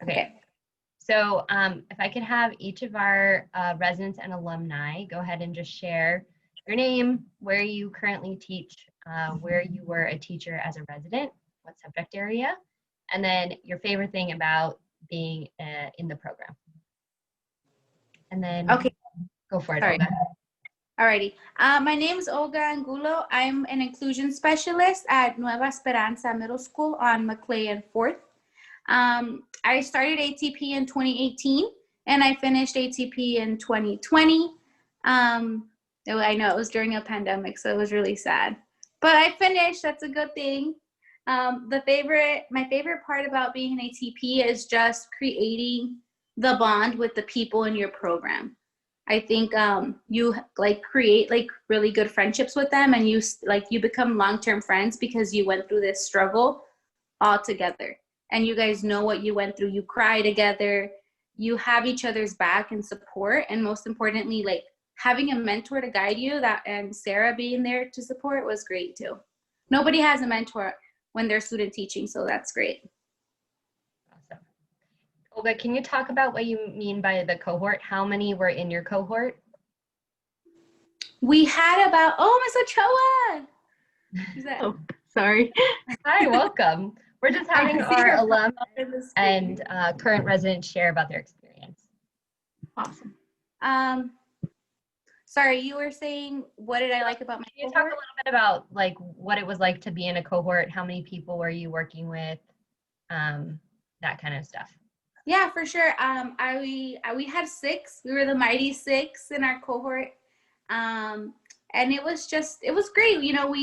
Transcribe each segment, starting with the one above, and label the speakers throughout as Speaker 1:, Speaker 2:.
Speaker 1: Okay. So if I could have each of our residents and alumni go ahead and just share your name, where you currently teach, where you were a teacher as a resident, what subject area, and then your favorite thing about being in the program. And then go for it, Olga.
Speaker 2: Alrighty. My name is Olga Angulo. I'm an inclusion specialist at Nueva Esperanza Middle School on Maclay and 4th. I started ATP in 2018 and I finished ATP in 2020. I know it was during a pandemic, so it was really sad, but I finished. That's a good thing. My favorite part about being an ATP is just creating the bond with the people in your program. I think you create really good friendships with them, and you become long-term friends because you went through this struggle all together. And you guys know what you went through. You cry together. You have each other's back and support. And most importantly, having a mentor to guide you, and Sarah being there to support was great too. Nobody has a mentor when they're student teaching, so that's great.
Speaker 1: Awesome. Olga, can you talk about what you mean by the cohort? How many were in your cohort?
Speaker 2: We had about, Ms. Ochoa!
Speaker 3: Oh, sorry.
Speaker 1: Hi, welcome. We're just having our alum and current residents share about their experience.
Speaker 2: Awesome. Sorry, you were saying, what did I like about my
Speaker 1: Can you
Speaker 2: cohort?
Speaker 1: talk a little bit about what it was like to be in a cohort? How many people were you working with? That kind of stuff.
Speaker 2: Yeah, for sure. We had 6. We were the mighty 6 in our cohort. And it was great. You know,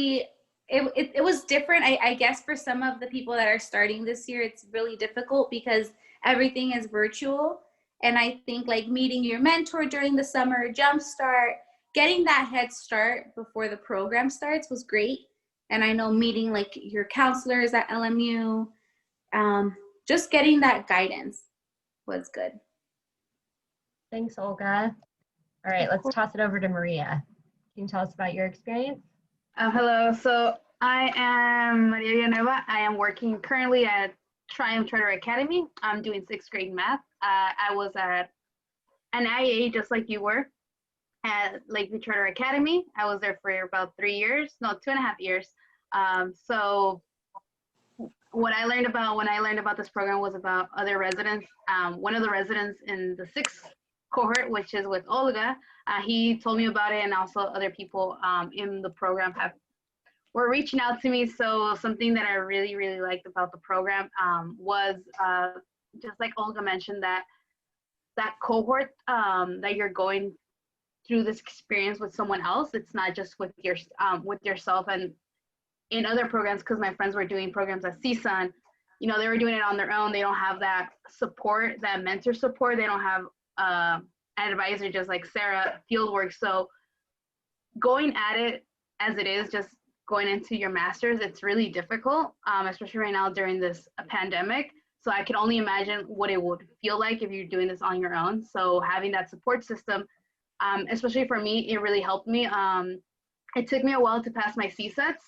Speaker 2: it was different. I guess for some of the people that are starting this year, it's really difficult because everything is virtual. And I think meeting your mentor during the summer jumpstart, getting that head start before the program starts was great. And I know meeting your counselors at LMU, just getting that guidance was good.
Speaker 1: Thanks, Olga. All right, let's toss it over to Maria. Can you tell us about your experience?
Speaker 3: Hello, so I am Maria Villanueva. I am working currently at Triumph Charter Academy. I'm doing 6th grade math. I was at an IA just like you were at Lakeview Charter Academy. I was there for about 3 years, no, 2.5 years. So what I learned about when I learned about this program was about other residents. One of the residents in the 6th cohort, which is with Olga, he told me about it, and also other people in the program were reaching out to me. So something that I really, really liked about the program was just like Olga mentioned, that cohort, that you're going through this experience with someone else. It's not just with yourself. And in other programs, because my friends were doing programs at CSUN, you know, they were doing it on their own. They don't have that support, that mentor support. They don't have an advisor just like Sarah, field work. So going at it as it is, just going into your master's, it's really difficult, especially right now during this pandemic. So I can only imagine what it would feel like if you're doing this on your own. So having that support system, especially for me, it really helped me. It took me a while to pass my CSATs,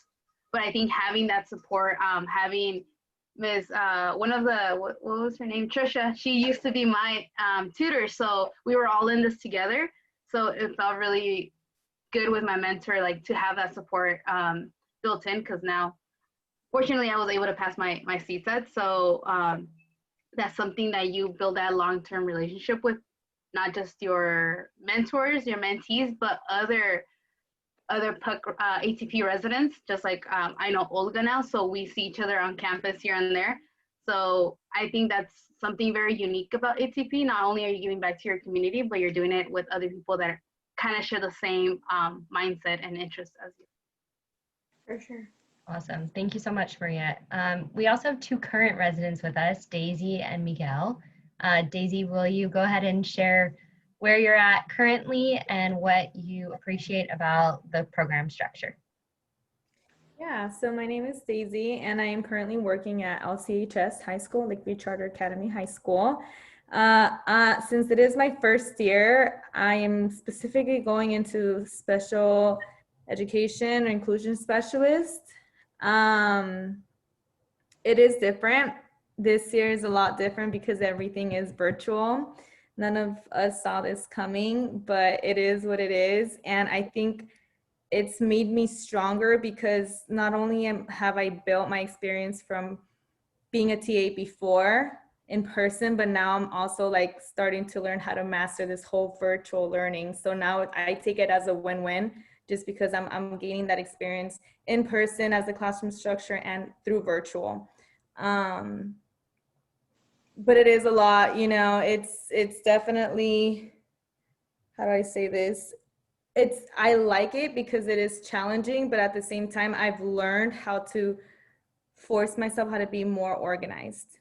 Speaker 3: but I think having that support, having Ms. What was her name? Trisha, she used to be my tutor. So we were all in this together. So it felt really good with my mentor, to have that support built in, because now, fortunately, I was able to pass my CSAT. So that's something that you build that long-term relationship with, not just your mentors, your mentees, but other PUC ATP residents, just like I know Olga now, so we see each other on campus here and there. So I think that's something very unique about ATP. Not only are you giving back to your community, but you're doing it with other people that kind of share the same mindset and interest as you.
Speaker 2: For sure.
Speaker 1: Awesome. Thank you so much, Maria. We also have 2 current residents with us, Daisy and Miguel. Daisy, will you go ahead and share where you're at currently and what you appreciate about the program structure?
Speaker 4: Yeah, so my name is Daisy, and I am currently working at LCHS High School, Lakeview Charter Academy High School. Since it is my first year, I am specifically going into special education or inclusion specialist. It is different this year is a lot different because everything is virtual. None of us saw this coming, but it is what it is. And I think it's made me stronger because not only have I built my experience from being a TA before in person, but now I'm also like starting to learn how to master this whole virtual learning. So now I take it as a win-win just because I'm gaining that experience in person as a classroom structure and through virtual. But it is a lot, you know, it's definitely, how do I say this? I like it because it is challenging, but at the same time, I've learned how to force myself how to be more organized.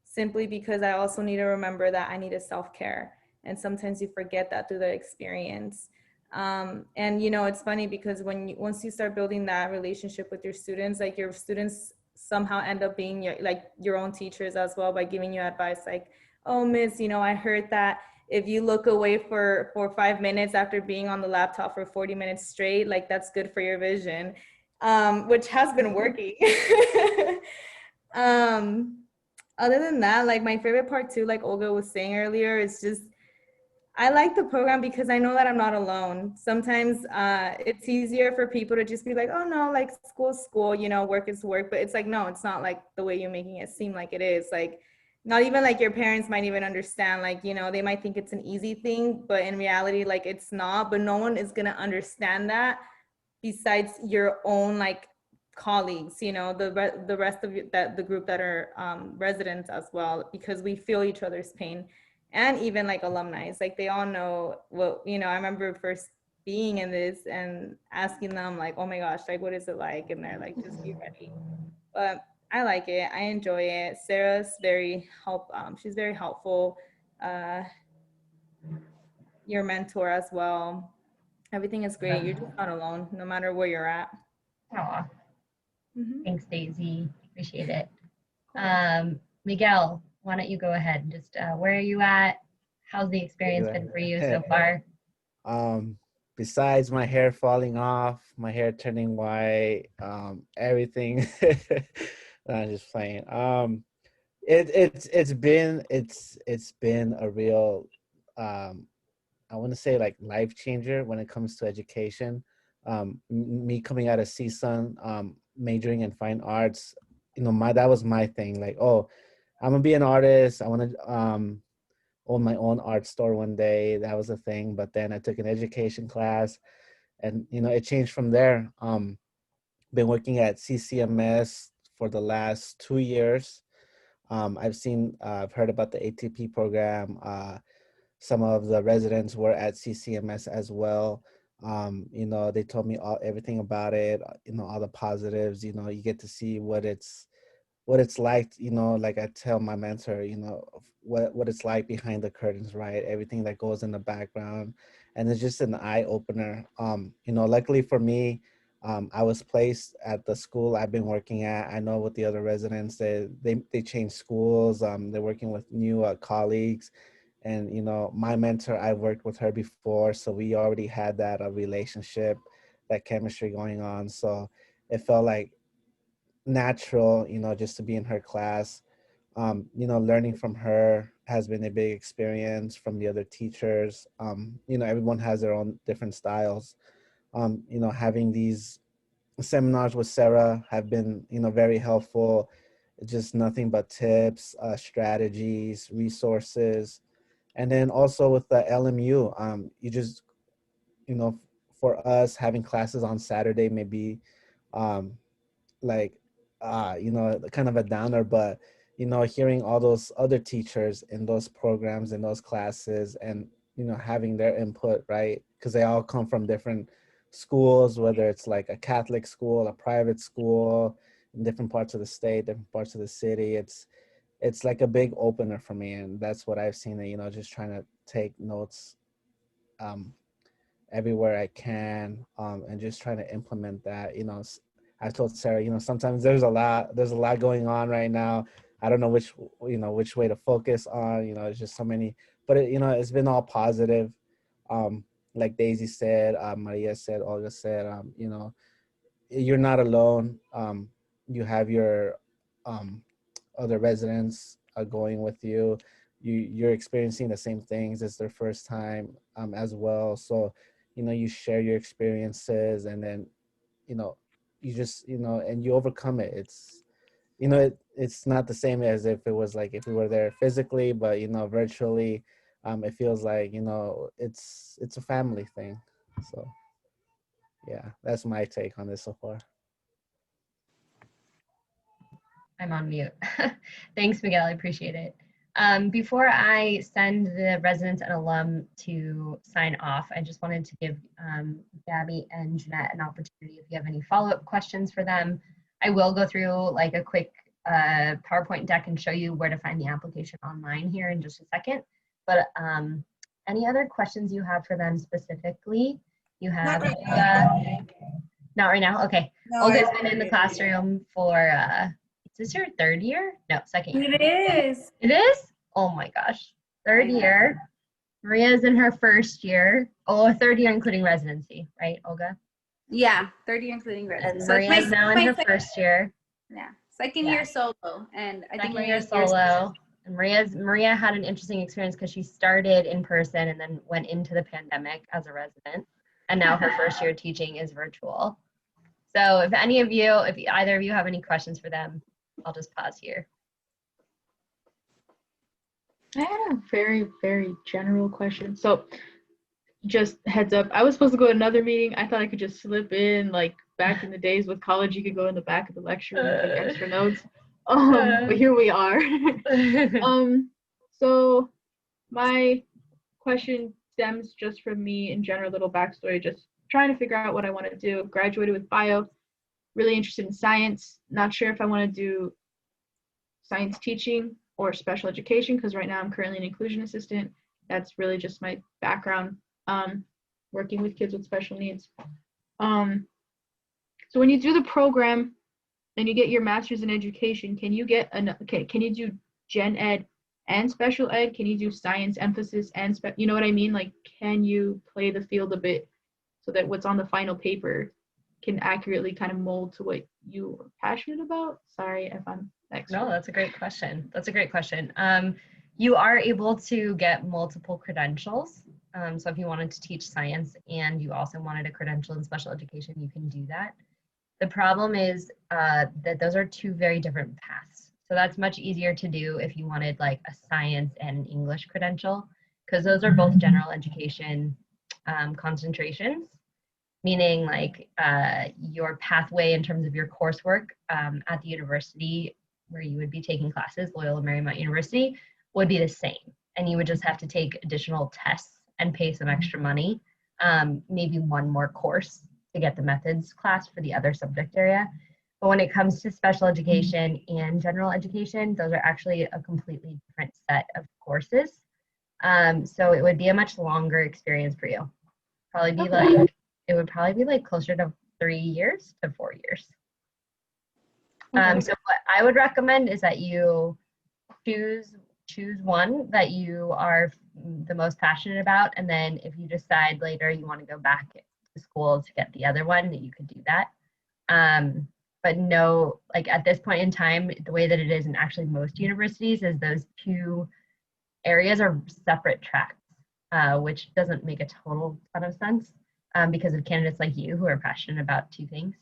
Speaker 4: Simply because I also need to remember that I need a self-care. And sometimes you forget that through the experience. And you know, it's funny because once you start building that relationship with your students, like your students somehow end up being your own teachers as well by giving you advice like, oh, miss, you know, I heard that if you look away for 5 minutes after being on the laptop for 40 minutes straight, like that's good for your vision, which has been working. Other than that, like my favorite part too, like Olga was saying earlier, is just I like the program because I know that I'm not alone. Sometimes it's easier for people to just be like, oh no, like school's school, you know, work is work. But it's like, no, it's not like the way you're making it seem like it is. Like, not even like your parents might even understand, like, you know, they might think it's an easy thing, but in reality, like it's not. But no one is going to understand that besides your own like colleagues, you know, the rest of the group that are residents as well, because we feel each other's pain. And even like alumni, it's like they all know what, you know, I remember first being in this and asking them like, oh my gosh, like what is it like? And they're like, just be ready. But I like it, I enjoy it. Sarah's she's very helpful. Your mentor as well. Everything is great. You're just not alone, no matter where you're at.
Speaker 1: Aw,
Speaker 4: Mhm.
Speaker 1: thanks, Daisy. Appreciate it. Miguel, why don't you go ahead? Just where are you at? How's the experience been for you so far?
Speaker 5: Besides my hair falling off, my hair turning white, everything. No, I'm just playing. It's been a real I want to say like life changer when it comes to education. Me coming out of CSUN, majoring in fine arts, you know, that was my thing. Like, oh, I'm gonna be an artist. I want to own my own art store one day. That was a thing. But then I took an education class, and you know, it changed from there. Been working at CCMS for the last 2 years. I've heard about the ATP program. Some of the residents were at CCMS as well. You know, they told me everything about it, you know, all the positives. You know, you get to see what it's like, you know, like I tell my mentor, you know, what it's like behind the curtains, right? Everything that goes in the background. And it's just an eye opener. You know, luckily for me, I was placed at the school I've been working at. I know with the other residents, they changed schools. They're working with new colleagues. And, you know, my mentor, I worked with her before. So we already had that relationship, that chemistry going on. So it felt like natural, you know, just to be in her class. You know, learning from her has been a big experience, from the other teachers. You know, everyone has their own different styles. You know, having these seminars with Sarah have been, you know, very helpful. Just nothing but tips, strategies, resources. And then also with the LMU, you just, you know, for us having classes on Saturday, maybe um, like you know, kind of a downer, but you know, hearing all those other teachers in those programs and those classes, and you know, having their input, right? Because they all come from different schools, whether it's like a Catholic school, a private school, in different parts of the state, different parts of the city. It's like a big opener for me, and that's what I've seen. That, you know, just trying to take notes um, everywhere I can, and just trying to implement that. You know, I told Sarah, you know, sometimes there's a lot going on right now. I don't know which way to focus on. You know, it's just so many, but you know, it's been all positive. Um, like Daisy said, Maria said, Olga said, you know, you're not alone. You have your other residents are going with you. You're experiencing the same things. It's their first time as well. So, you share your experiences, and then, you just, and you overcome it. It's not the same as if it was like if we were there physically, but virtually, it feels like it's a family thing. So yeah, that's my take on this so far.
Speaker 1: I'm on mute. Thanks, Miguel. I appreciate it. Before I send the residents and alum to sign off, I just wanted to give Gabby and Jeanette an opportunity if you have any follow-up questions for them. I will go through like a quick PowerPoint deck and show you where to find the application online here in just a second. But any other questions you have for them specifically? You have not right now? Okay.
Speaker 2: No,
Speaker 1: Olga's been in the classroom for is this your third year? No, second year.
Speaker 2: It is.
Speaker 1: It is? Oh my gosh. Third year. Maria's in her first year. Oh, third year including residency, right, Olga?
Speaker 2: Yeah, 30 including residency.
Speaker 1: And
Speaker 2: So it's
Speaker 1: Maria's now in her
Speaker 2: second-
Speaker 1: first year.
Speaker 2: Yeah, second
Speaker 1: Yeah.
Speaker 2: year solo, and I think
Speaker 1: Second year
Speaker 2: Maria's
Speaker 1: solo. And Maria had an interesting experience because she started in person and then went into the pandemic as a resident. And now her first year teaching is virtual. So if either of you have any questions for them, I'll just pause here.
Speaker 6: I had a very, very general question. So just heads up, I was supposed to go to another meeting. I thought I could just slip in, like back in the days with college, you could go in the back of the lecture and take extra notes. But here we are. So my question stems just from me in general, little backstory, just trying to figure out what I want to do. Graduated with bio, really interested in science. Not sure if I want to do science teaching or special education, because right now I'm currently an inclusion assistant. That's really just my background, working with kids with special needs. So when you do the program and you get your master's in education, can you do gen ed and special ed? Can you do science emphasis and you know what I mean? Like, can you play the field a bit so that what's on the final paper can accurately kind of mold to what you are passionate about? Sorry if I'm extra.
Speaker 1: No, that's a great question. That's a great question. You are able to get multiple credentials. So if you wanted to teach science and you also wanted a credential in special education, you can do that. The problem is that those are two very different paths. So that's much easier to do if you wanted like a science and an English credential, because those are both general education concentrations, meaning like your pathway in terms of your coursework at the university where you would be taking classes, Loyola Marymount University, would be the same. And you would just have to take additional tests and pay some extra money, maybe one more course to get the methods class for the other subject area. But when it comes to special education and general education, those are actually a completely different set of courses. So it would be a much longer experience for you. It would probably be like closer to 3 years to 4 years. So what I would recommend is that you choose one that you are the most passionate about, and then if you decide later you want to go back to school to get the other one, that you could do that. But no, like at this point in time, the way that it is in actually most universities is those two areas are separate tracks, which doesn't make a total ton of sense because of candidates like you who are passionate about two things.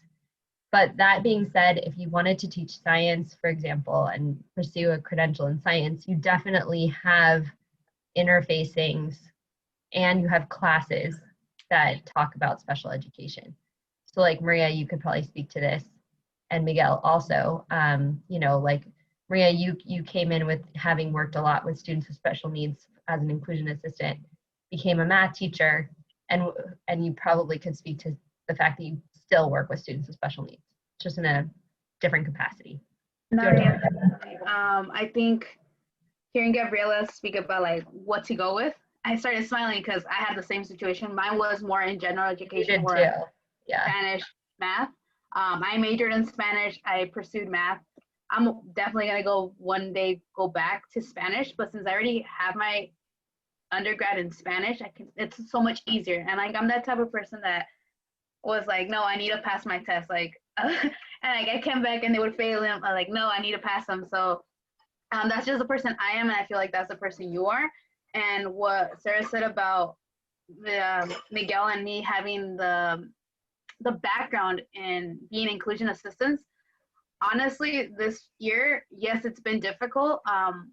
Speaker 1: But that being said, if you wanted to teach science, for example, and pursue a credential in science, you definitely have interfacings and you have classes that talk about special education. So like Maria, you could probably speak to this, and Miguel also. Like Maria, you came in with having worked a lot with students with special needs as an inclusion assistant, became a math teacher, and you probably could speak to the fact that you still work with students with special needs, just in a different capacity.
Speaker 3: I think hearing Gabriela speak about like what to go with, I started smiling because I had the same situation. Mine was more in general education,
Speaker 1: You did too. Yeah.
Speaker 3: Spanish, math. I majored in Spanish. I pursued math. I'm definitely gonna go back to Spanish, but since I already have my undergrad in Spanish, it's so much easier. And like I'm that type of person that was like, no, I need to pass my test. Like, and like I came back and they would fail them. I'm like, no, I need to pass them. So That's just the person I am, and I feel like that's the person you are. And what Sarah said about Miguel and me having the background in being inclusion assistants, honestly, this year, yes, it's been difficult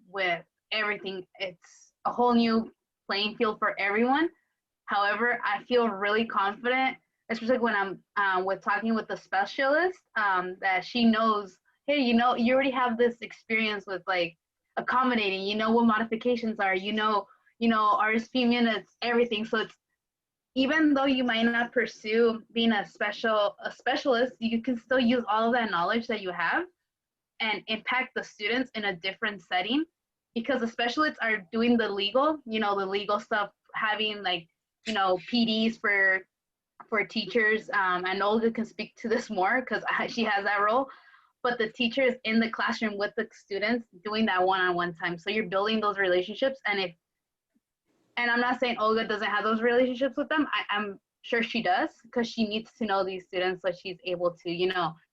Speaker 3: with everything. It's a whole new playing field for everyone. However, I feel really confident, especially when I'm with talking with the specialist, that she knows, hey, you know, you already have this experience with like accommodating, you know what modifications are, you know, RSP minutes, everything. So it's, even though you might not pursue being a specialist, you can still use all of that knowledge that you have and impact the students in a different setting, because the specialists are doing the legal, the legal stuff, having like, PDs for teachers. And Olga can speak to this more because she has that role. But the teacher is in the classroom with the students doing that one-on-one time. So you're building those relationships. And I'm not saying Olga doesn't have those relationships with them. I'm sure she does, because she needs to know these students so she's able to,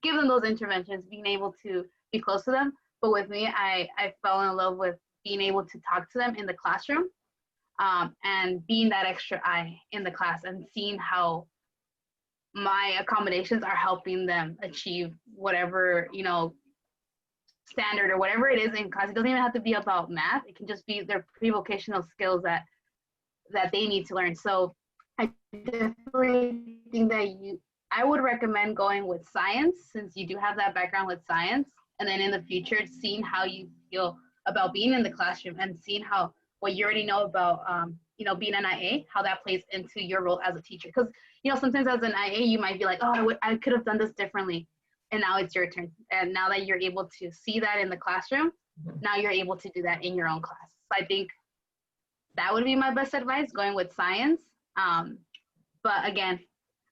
Speaker 3: give them those interventions, being able to be close to them. But with me, I fell in love with being able to talk to them in the classroom, and being that extra eye in the class and seeing how my accommodations are helping them achieve whatever, standard or whatever it is in class. It doesn't even have to be about math. It can just be their pre-vocational skills that they need to learn. So I definitely think that I would recommend going with science, since you do have that background with science, and then in the future, seeing how you feel about being in the classroom and seeing how what you already know about, being an IA, how that plays into your role as a teacher. Because, sometimes as an IA, you might be like, oh, I could have done this differently. And now it's your turn. And now that you're able to see that in the classroom, now you're able to do that in your own class. So I think that would be my best advice, going with science. But again,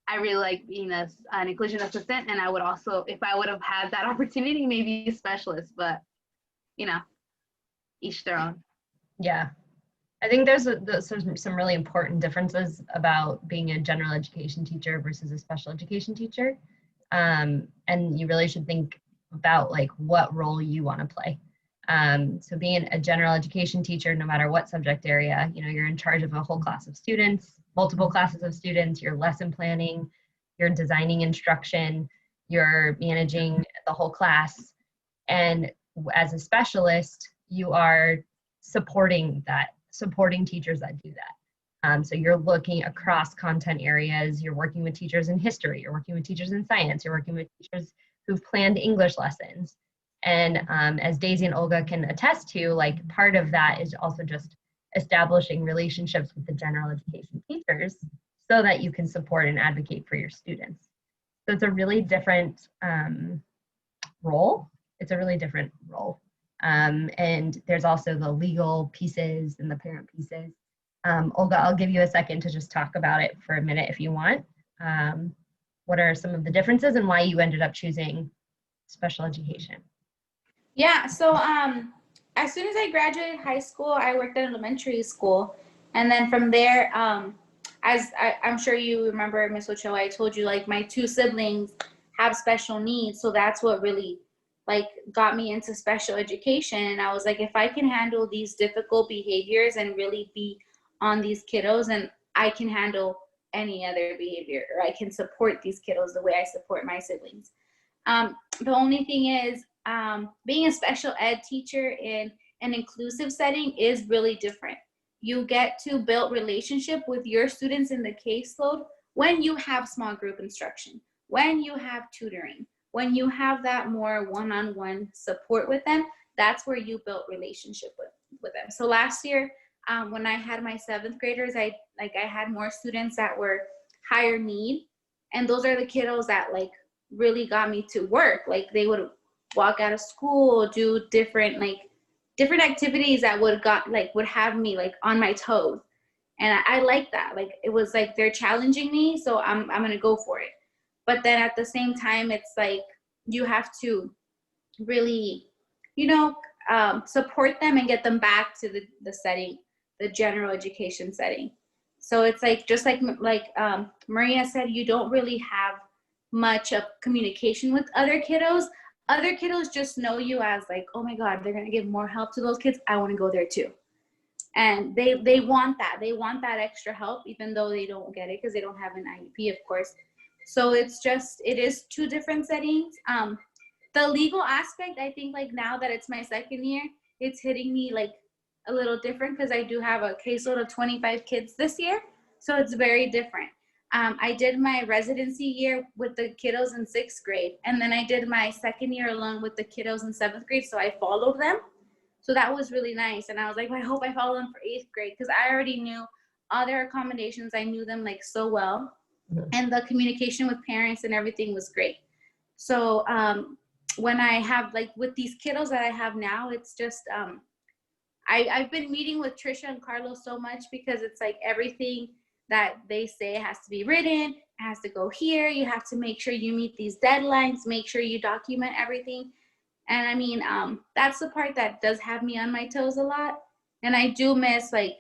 Speaker 3: I really like being an inclusion assistant, and I would also, if I would have had that opportunity, maybe a specialist, but each their own.
Speaker 1: Yeah, I think there's some really important differences about being a general education teacher versus a special education teacher. And you really should think about like what role you want to play. So being a general education teacher, no matter what subject area, you're in charge of a whole class of students, multiple classes of students, you're lesson planning, you're designing instruction, you're managing the whole class. And as a specialist, you are supporting teachers that do that. So you're looking across content areas, you're working with teachers in history, you're working with teachers in science, you're working with teachers who've planned English lessons. And as Daisy and Olga can attest to, like part of that is also just establishing relationships with the general education teachers so that you can support and advocate for your students. So it's a really different role. It's a really different role. And there's also the legal pieces and the parent pieces. Olga, I'll give you a second to just talk about it for a minute if you want. What are some of the differences and why you ended up choosing special education?
Speaker 2: Yeah, so as soon as I graduated high school, I worked at elementary school. And then from there, as I'm sure you remember, Ms. Ochoa, I told you like my two siblings have special needs. So that's what really like got me into special education. And I was like, if I can handle these difficult behaviors and really be on these kiddos, and I can handle any other behavior, or I can support these kiddos the way I support my siblings. The only thing is, being a special ed teacher in an inclusive setting is really different. You get to build relationship with your students in the caseload when you have small group instruction, when you have tutoring, when you have that more one-on-one support with them. That's where you build relationship with them. So last year, when I had my 7th graders, I had more students that were higher need, and those are the kiddos that like really got me to work. Like they would walk out of school, do different activities that would have me like on my toes, and I like that. Like it was like they're challenging me, so I'm gonna go for it. But then at the same time, it's like you have to really, support them and get them back to the setting, the general education setting. So it's like, just like Maria said, you don't really have much of communication with other kiddos other kiddos just know you as like, oh my God, they're gonna give more help to those kids. I want to go there too. And they want that. They want that extra help, even though they don't get it because they don't have an IEP, of course. So it is two different settings. The legal aspect, I think like now that it's my second year, it's hitting me like a little different because I do have a caseload of 25 kids this year. So it's very different. I did my residency year with the kiddos in 6th grade. And then I did my second year alone with the kiddos in 7th grade. So I followed them. So that was really nice. And I was like, well, I hope I follow them for 8th grade because I already knew all their accommodations. I knew them like so well. And the communication with parents and everything was great. So when I have like with these kiddos that I have now, it's just, I've been meeting with Trisha and Carlos so much because it's like everything that they say has to be written, it has to go here. You have to make sure you meet these deadlines, make sure you document everything. And I mean, that's the part that does have me on my toes a lot. And I do miss like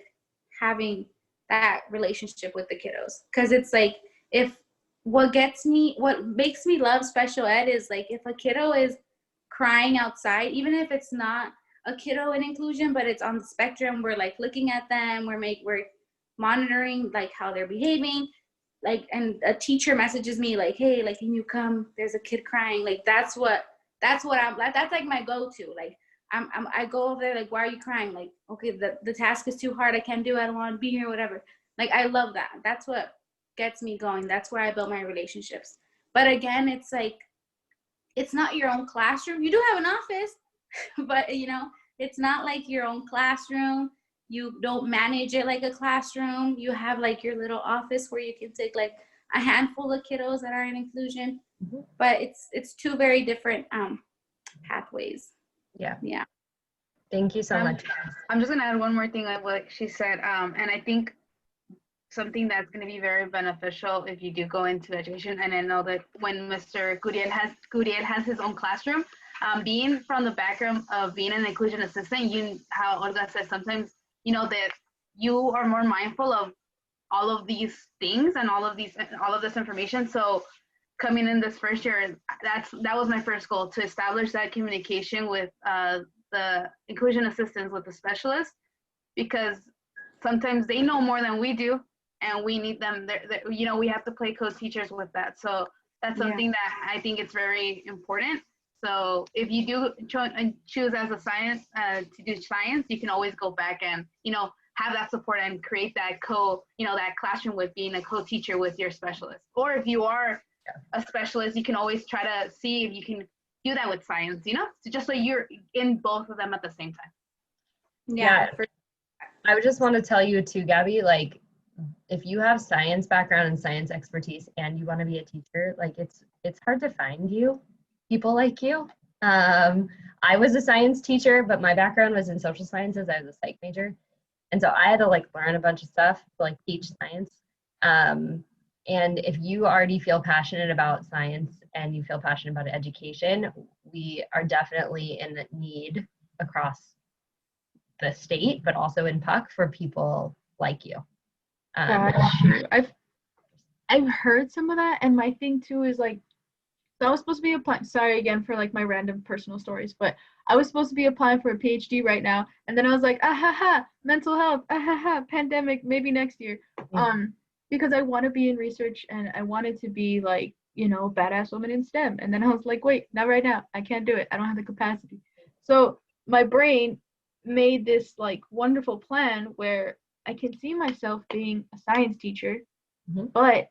Speaker 2: having that relationship with the kiddos. Cause it's like, what makes me love special ed is like, if a kiddo is crying outside, even if it's not a kiddo in inclusion, but it's on the spectrum, we're like looking at them, we're monitoring like how they're behaving, like, and a teacher messages me like, hey, like, can you come? There's a kid crying. Like, that's like my go-to. Like, I go over there, like, why are you crying? Like, okay, the task is too hard. I can't do it. I don't want to be here, whatever. Like, I love that. That's what gets me going. That's where I build my relationships. But again, it's like, it's not your own classroom. You do have an office, but you know, it's not like your own classroom. You don't manage it like a classroom. You have like your little office where you can take like a handful of kiddos that are in inclusion, but it's two very different pathways.
Speaker 1: Yeah.
Speaker 2: Yeah.
Speaker 1: Thank you so much.
Speaker 3: I'm just gonna add one more thing like what she said, and I think something that's going to be very beneficial if you do go into education. And I know that when Mr. Guriel has his own classroom, being from the background of being an inclusion assistant, how Olga said, sometimes, you know, that you are more mindful of all of these things and all of this information. So coming in this first year, that was my first goal, to establish that communication with the inclusion assistants, with the specialists, because sometimes they know more than we do, and we need them. You know, we have to play co-teachers with that. So that's something that I think it's very important. So if you do choose as a science to do science, you can always go back and, you know, have that support and create that that classroom with being a co-teacher with your specialist. Or if you are a specialist, you can always try to see if you can do that with science, you know, so just so you're in both of them at the same time.
Speaker 1: Yeah. I would just want to tell you too, Gabby, like, if you have science background and science expertise and you want to be a teacher, like it's hard to find people like you. I was a science teacher, but my background was in social sciences. I was a psych major. And so I had to like learn a bunch of stuff to like teach science. And if you already feel passionate about science and you feel passionate about education, we are definitely in need across the state, but also in PUC for people like you.
Speaker 6: Got you. I've heard some of that, and my thing too is like, so I was supposed to be applying. Sorry again for like my random personal stories, but I was supposed to be applying for a PhD right now, and then I was like, mental health, pandemic, maybe next year, because I want to be in research and I wanted to be like, you know, badass woman in STEM, and then I was like, wait, not right now. I can't do it. I don't have the capacity. So my brain made this like wonderful plan where I can see myself being a science teacher, but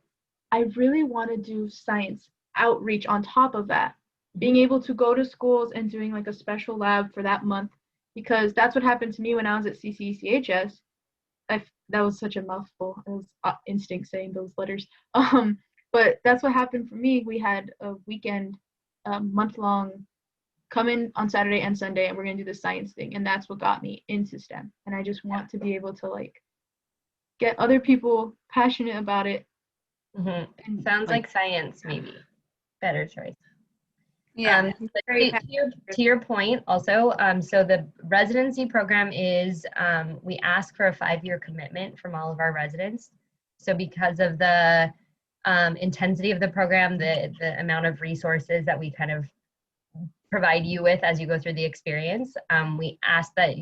Speaker 6: I really want to do science outreach on top of that, being able to go to schools and doing like a special lab for that month, because that's what happened to me when I was at CCECHS. That was such a mouthful. It was instinct saying those letters. But that's what happened for me. We had a weekend, month-long, come in on Saturday and Sunday, and we're going to do the science thing. And that's what got me into STEM. And I just want to be able to like get other people passionate about it.
Speaker 1: Sounds like science, maybe. Better choice.
Speaker 2: Yeah.
Speaker 1: To your point also, so the residency program is, we ask for a 5-year commitment from all of our residents. So because of the intensity of the program, the amount of resources that we kind of provide you with as you go through the experience. We ask that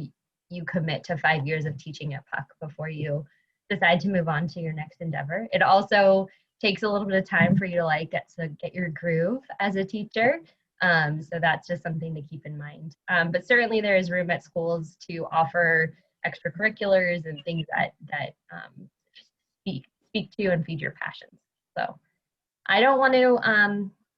Speaker 1: you commit to 5 years of teaching at PUC before you decide to move on to your next endeavor. It also takes a little bit of time for you to like get your groove as a teacher. So that's just something to keep in mind. But certainly there is room at schools to offer extracurriculars and things that speak to and feed your passions. So I don't want to,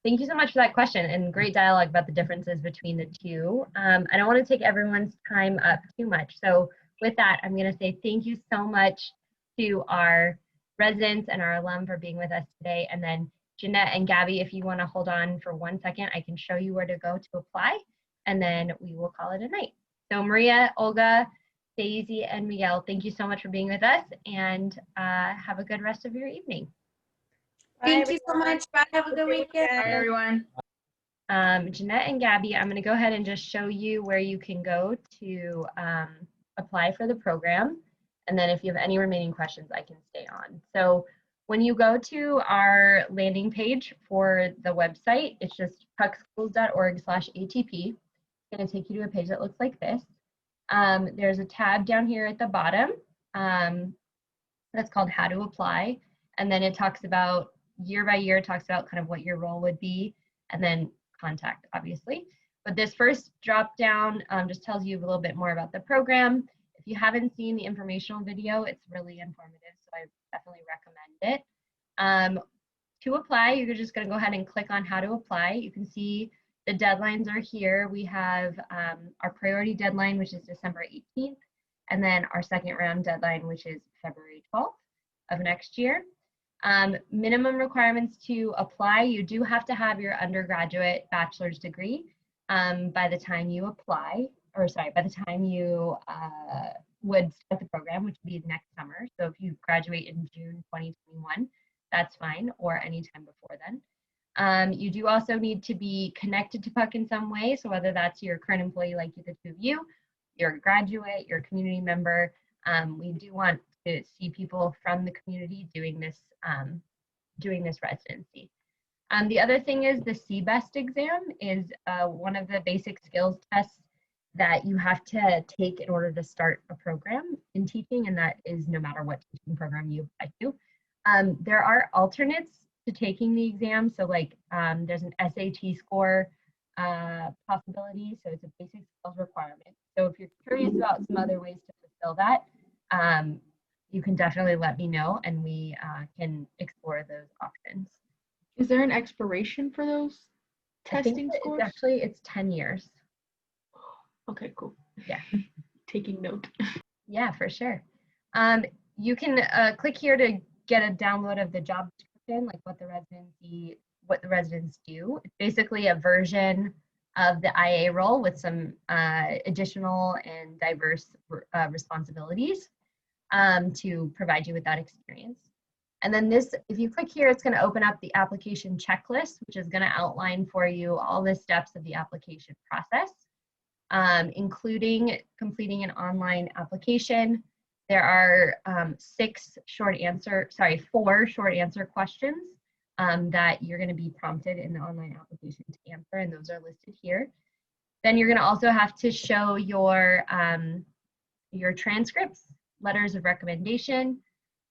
Speaker 1: thank you so much for that question and great dialogue about the differences between the two. I don't want to take everyone's time up too much. So with that, I'm going to say thank you so much to our residents and our alum for being with us today. And then Jeanette and Gabby, if you want to hold on for 1 second, I can show you where to go to apply, and then we will call it a night. So Maria, Olga, Daisy, and Miguel, thank you so much for being with us, and have a good rest of your evening.
Speaker 2: Thank you so much. Bye. Have a good weekend.
Speaker 3: Bye, everyone.
Speaker 1: Jeanette and Gabby, I'm going to go ahead and just show you where you can go to apply for the program. And then if you have any remaining questions, I can stay on. So when you go to our landing page for the website, it's just pucschools.org/ATP. It's going to take you to a page that looks like this. There's a tab down here at the bottom that's called How to Apply. And then it talks about year by year, talks about kind of what your role would be, and then contact, obviously. But this first drop down just tells you a little bit more about the program. If you haven't seen the informational video, it's really informative, so I definitely recommend it. To apply, you're just going to go ahead and click on How to Apply. You can see the deadlines are here. We have our priority deadline, which is December 18th, and then our second round deadline, which is February 12th of next year. Minimum requirements to apply, you do have to have your undergraduate bachelor's degree by the time you apply, or sorry, by the time you would start the program, which would be next summer. So if you graduate in June 2021, that's fine, or anytime before then. You do also need to be connected to PUC in some way. So whether that's your current employee like the two of you, your graduate, your community member, we do want to see people from the community doing this residency. The other thing is the SEAB exam is one of the basic skills tests that you have to take in order to start a program in teaching, and that is no matter what teaching program you apply to. There are alternates to taking the exam, so like there's an SAT score possibility, so it's a basic skills requirement. So if you're curious about some other ways to fulfill that, you can definitely let me know, and we can explore those options.
Speaker 6: Is there an expiration for those testing scores?
Speaker 1: It's 10 years.
Speaker 6: Okay, cool.
Speaker 1: Yeah.
Speaker 6: Taking note.
Speaker 1: Yeah, for sure. You can click here to get a download of the job description, like what the residents do. It's basically a version of the IA role with some additional and diverse responsibilities to provide you with that experience. And then this, if you click here, it's going to open up the application checklist, which is going to outline for you all the steps of the application process, including completing an online application. There are 4 short answer questions that you're going to be prompted in the online application to answer, and those are listed here. Then you're going to also have to show your transcripts, letters of recommendation,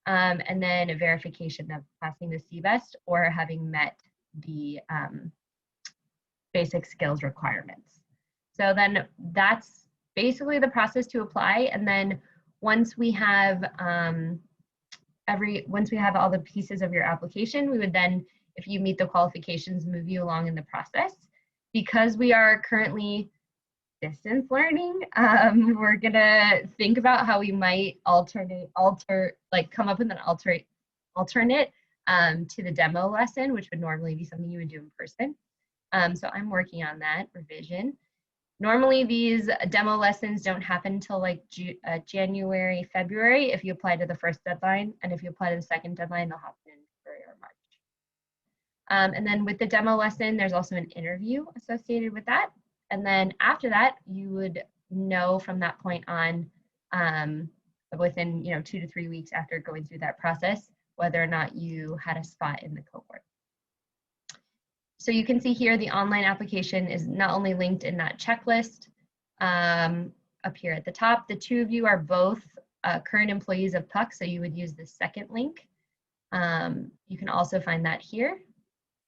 Speaker 1: and then a verification of passing the SEAB or having met the basic skills requirements. So then that's basically the process to apply. And then once we have all the pieces of your application, we would then, if you meet the qualifications, move you along in the process. Because we are currently distance learning, we're gonna think about how we might come up with an alternate to the demo lesson, which would normally be something you would do in person. So I'm working on that revision. Normally these demo lessons don't happen until like January, February if you apply to the first deadline, and if you apply to the second deadline, they'll happen in February or March. And then with the demo lesson, there's also an interview associated with that. And then after that, you would know from that point on, within 2 to 3 weeks after going through that process, whether or not you had a spot in the cohort. So you can see here the online application is not only linked in that checklist up here at the top. The two of you are both current employees of PUC, so you would use the second link. You can also find that here.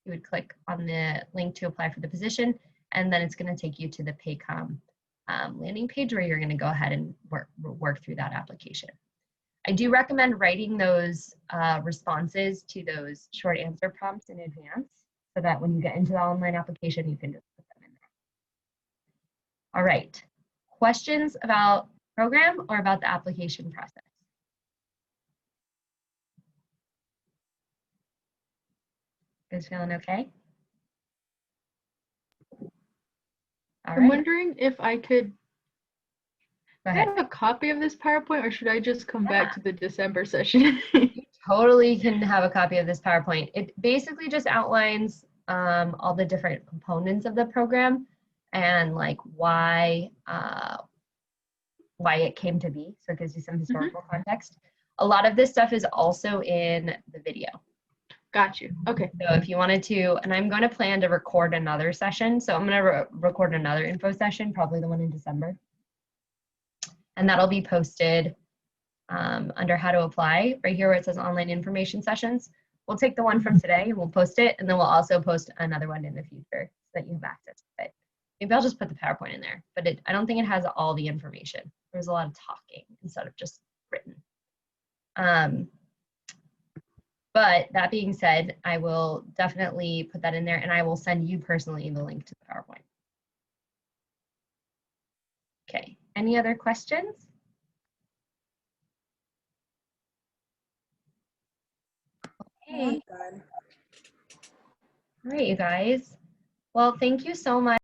Speaker 1: You would click on the link to apply for the position, and then it's going to take you to the Paycom landing page where you're going to go ahead and work through that application. I do recommend writing those responses to those short answer prompts in advance so that when you get into the online application, you can just put them in there. All right, questions about program or about the application process? You guys feeling okay? All
Speaker 6: I'm
Speaker 1: right,
Speaker 6: wondering if I could
Speaker 1: go ahead.
Speaker 6: have a copy of this PowerPoint, or should I just come back to the December session?
Speaker 1: Totally can have a copy of this PowerPoint. It basically just outlines all the different components of the program and like why it came to be. So it gives you some historical context. A lot of this stuff is also in the video.
Speaker 6: Got you. Okay.
Speaker 1: So if you wanted to, and I'm going to plan to record another session. So I'm going to record another info session, probably the one in December. And that'll be posted under how to apply right here where it says online information sessions. We'll take the one from today and we'll post it, and then we'll also post another one in the future so that you have access to it. Maybe I'll just put the PowerPoint in there, but I don't think it has all the information. There's a lot of talking instead of just written. But that being said, I will definitely put that in there, and I will send you personally the link to the PowerPoint. Okay, any other questions? Okay. All right, you guys. Well, thank you so much.